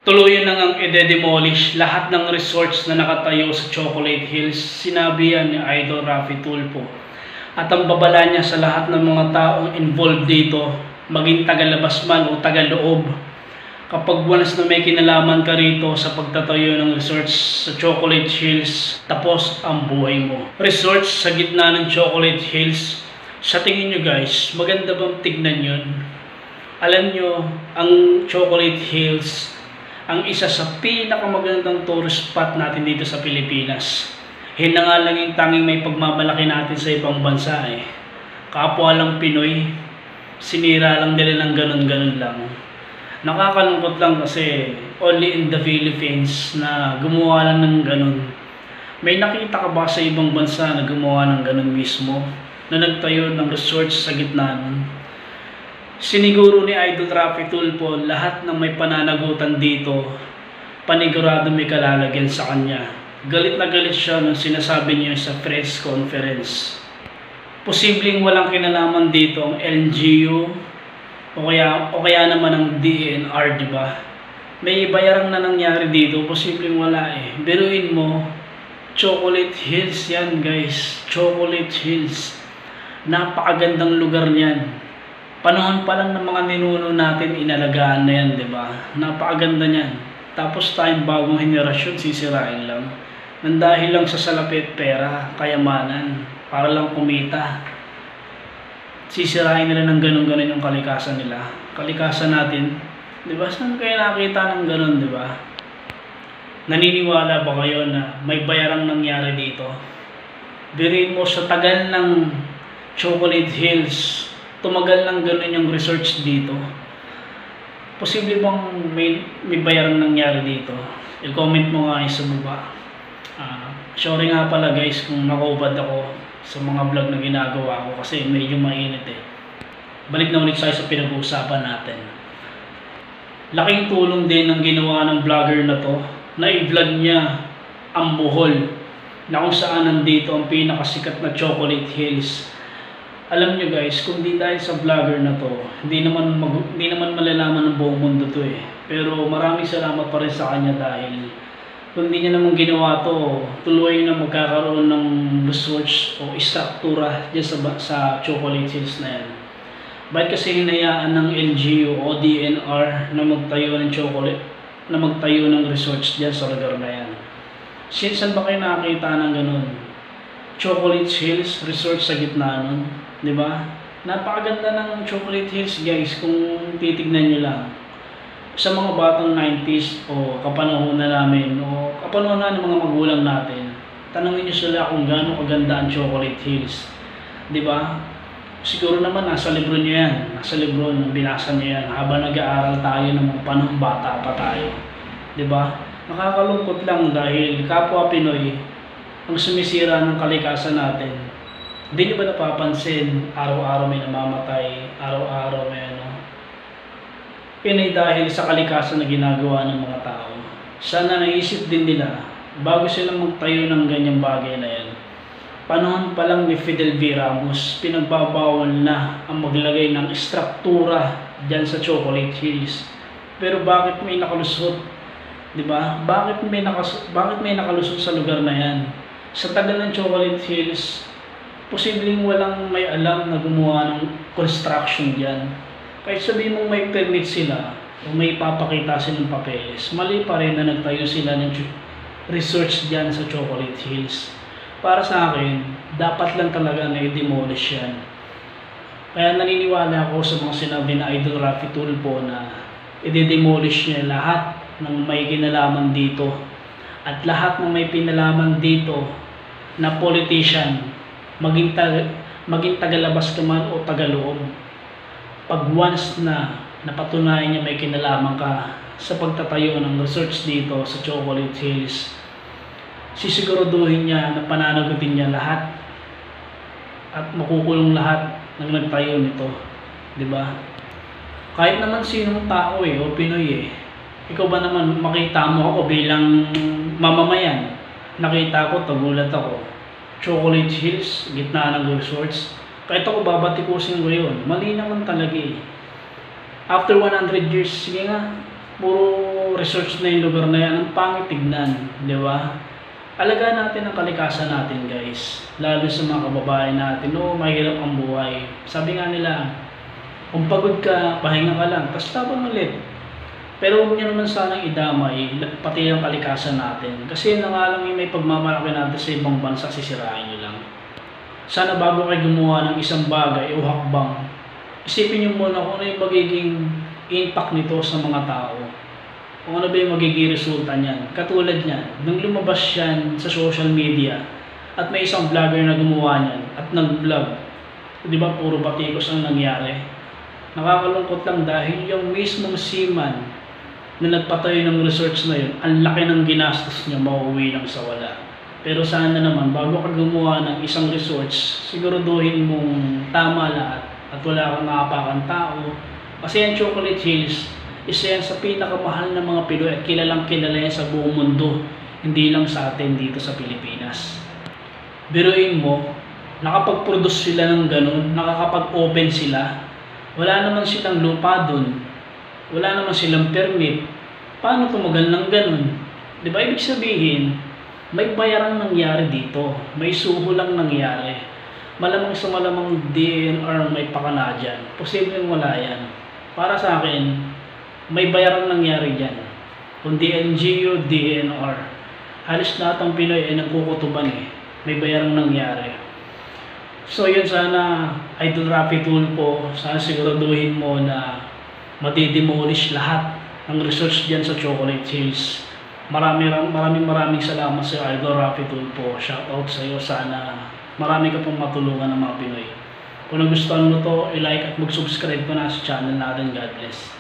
Tuluyan na ngang ide-demolish lahat ng resorts na nakatayo sa Chocolate Hills, sinabi yan ni Idol Raffy Tulfo. At ang babala niya sa lahat ng mga taong involved dito, maging tagalabas man o tagaloob, kapag once na may kinalaman ka rito sa pagtatayo ng resorts sa Chocolate Hills, tapos ang buhay mo. Resorts sa gitna ng Chocolate Hills, sa tingin nyo guys, maganda bang tignan yun? Alam nyo, ang Chocolate Hills, ang isa sa pinakamagandang tourist spot natin dito sa Pilipinas. Yun na nga lang yung tanging may pagmamalaki natin sa ibang bansa eh. Kapwa lang Pinoy, sinira lang nila ng ganun-ganun lang. Nakakalungkot lang kasi only in the Philippines na gumawa lang ng ganun. May nakita ka ba sa ibang bansa na gumawa ng ganun mismo? Na nagtayo ng resorts sa gitna nun? Siniguro ni Idol Raffy Tulfo lahat ng may pananagutan dito, panigurado may kalalagyan sa kanya. Galit na galit siya nung sinasabi niya sa press conference. Posibleng walang kinalaman dito ang LGU o kaya naman ang DENR, di ba? May bayarang na nangyari dito, posibleng wala eh. Biruin mo, Chocolate Hills yan guys, Chocolate Hills. Napakagandang lugar niyan. Panahon pa lang ng mga ninuno natin, inalagaan na yan, di ba? Napakaganda niyan. Tapos tayong bagong henerasyon, sisirain lang. Nang dahil lang sa salapit pera, kayamanan, para lang kumita. Sisirain nila ng ganun-ganun yung kalikasan nila. Kalikasan natin, di ba? Saan kayo nakita ng ganun, di ba? Naniniwala ba kayo na may bayarang nangyari dito? Birin mo sa tagal ng Chocolate Hills, tumagal lang ganun yung research dito. Posible bang may bayarang nangyari dito? I-comment mo nga sa baba. Sorry nga pala guys kung nakaubad ako sa mga vlog na ginagawa ko kasi medyo mainit eh. Balik na ulit tayo sa pinag-uusapan natin. Laking tulong din ang ginawa ng vlogger na to na i-vlog niya ang Bohol na kung saan nandito ang pinakasikat na Chocolate Hills. Alam nyo guys, kung di dahil sa vlogger na to, hindi naman malalaman ng buong mundo to eh. Pero maraming salamat pa rin sa kanya dahil kung di niya naman ginawa to, tuloy na magkakaroon ng research o istruktura dyan sa Chocolate Hills na yan. Bakit kasi hinayaan ng LGU o DENR na magtayo ng research dyan sa lugar na yan? Saan ba kayo nakakita ng ganun? Chocolate Hills, resort sa gitna nun. Diba? Napakaganda ng Chocolate Hills guys kung titignan nyo lang. Sa mga batang 90s o kapanahon na namin o kapanahon na ng mga magulang natin, tanongin nyo sila kung gaano kaganda ang Chocolate Hills. Diba? Siguro naman nasa libro nyo yan. Nasa libro nung binasa nyo yan habang nag-aaral tayo ng mga panahong bata pa tayo. Diba? Nakakalungkot lang dahil kapwa Pinoy ang sumisira ng kalikasan natin. Hindi nyo ba napapansin, araw-araw may namamatay, araw-araw may ano? Yun ay dahil sa kalikasan na ginagawa ng mga tao. Sana naisip din nila, bago sila magtayo ng ganyang bagay na yan. Panahon pa lang ni Fidel V. Ramos, pinagbabawal na ang maglagay ng istruktura dyan sa Chocolate Hills. Pero bakit may nakalusot? Diba? Bakit may nakalusot sa lugar na yan? Sa tagal ng Chocolate Hills, posibleng walang may alam na gumawa ng construction dyan. Kahit sabihin mong may permit sila o may papakita silang papeles, mali pa rin na nagtayo sila ng research dyan sa Chocolate Hills. Para sa akin, dapat lang talaga na i-demolish yan. Kaya naniniwala ako sa mga sinabi na Idol Raffy Tulfo na i-demolish niya lahat ng may kinalaman dito at lahat ng may pinalaman dito na politician, maging tagalabas ka man o tagaloob. Pag once na napatunayan niya may kinalaman ka sa pagtatayo ng research dito sa Chocolate Hills, sisiguraduhin niya na pananagutin niya lahat at makukulong lahat ng nagtayo nito. Diba? Kahit naman sinong tao eh, o Pinoy eh. Ikaw ba naman makita mo ako bilang mamamayan? Nakita ko, tagulat ako. Chocolate Hills, gitna ng resorts. Kahit ako babatikusin ko yun. Mali naman talaga eh. After 100 years, sige nga, puro research na yung lugar na yan, ang pangit tignan, di ba? Alagaan natin ang kalikasan natin, guys. Lalo sa mga kababayan natin, mahirap ang buhay. Sabi nga nila, kung pagod ka, pahinga ka lang, tapos tapon ulit. Pero huwag niyo naman sanang idamay, pati ang kalikasan natin. Kasi yun na nga lang yung may pagmamalaki natin sa ibang bansa, sisirain nyo lang. Sana bago kayo gumawa ng isang bagay o hakbang, isipin nyo muna kung ano yung magiging impact nito sa mga tao. Kung ano ba yung magiging resulta niyan. Katulad niyan, nung lumabas yan sa social media at may isang vlogger na gumawa niyan at nag-vlog, di ba puro batikos ang nangyari? Nakakalungkot lang dahil yung mismong seaman na nagpatayo ng research na yun, ang laki ng ginastos niya, mauwi lang sa wala. Pero sana naman, bago ka gumawa ng isang research, siguraduhin mong tama lahat at wala kang nakapakan tao. Kasi ang Chocolate Hills, isa yan sa pinakamahal na mga Pinoy at kilalang kilala yan sa buong mundo, hindi lang sa atin dito sa Pilipinas. Biruin mo, nakapag-produce sila ng ganun, nakakapag-open sila, wala naman silang lupa dun, wala naman silang permit, paano tumagal ng ganun? Di ba ibig sabihin, may bayarang nangyari dito, may suho lang nangyari, malamang sa malamang DNR may pakana dyan, posibleng wala yan. Para sa akin, may bayarang nangyari dyan. Kung DNGU, DNR. Halos lahat ng Pinoy ay nagkukutuban May bayarang nangyari. So yun, sana Idol Rafi Tulfo, sana siguraduhin mo na madidemolish lahat ng research dyan sa Chocolate Hills. Maraming salamat sa Idol Rafi Tulfo. Shoutout sa iyo. Sana marami ka pong matulungan ng mga Pinoy. Kung nagustuhan mo to, i-like at mag-subscribe ko na sa channel natin. God bless.